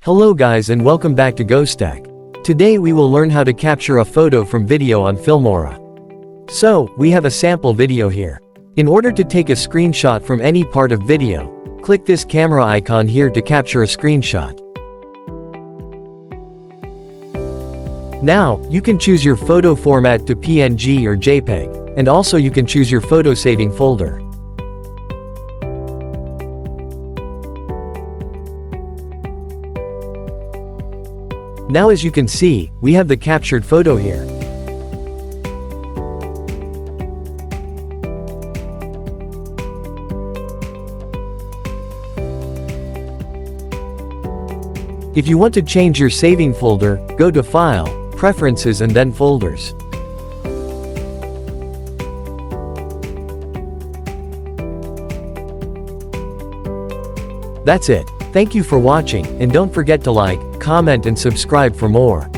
Hello guys and welcome back to GoStack. Today we will learn how to capture a photo from video on Filmora. So, we have a sample video here. In order to take a screenshot from any part of video, click this camera icon here to capture a screenshot. Now, you can choose your photo format to PNG or JPEG, and also you can choose your photo saving folder. Now as you can see, we have the captured photo here. If you want to change your saving folder, go to File, Preferences and then Folders. That's it. Thank you for watching, and don't forget to like, comment and subscribe for more.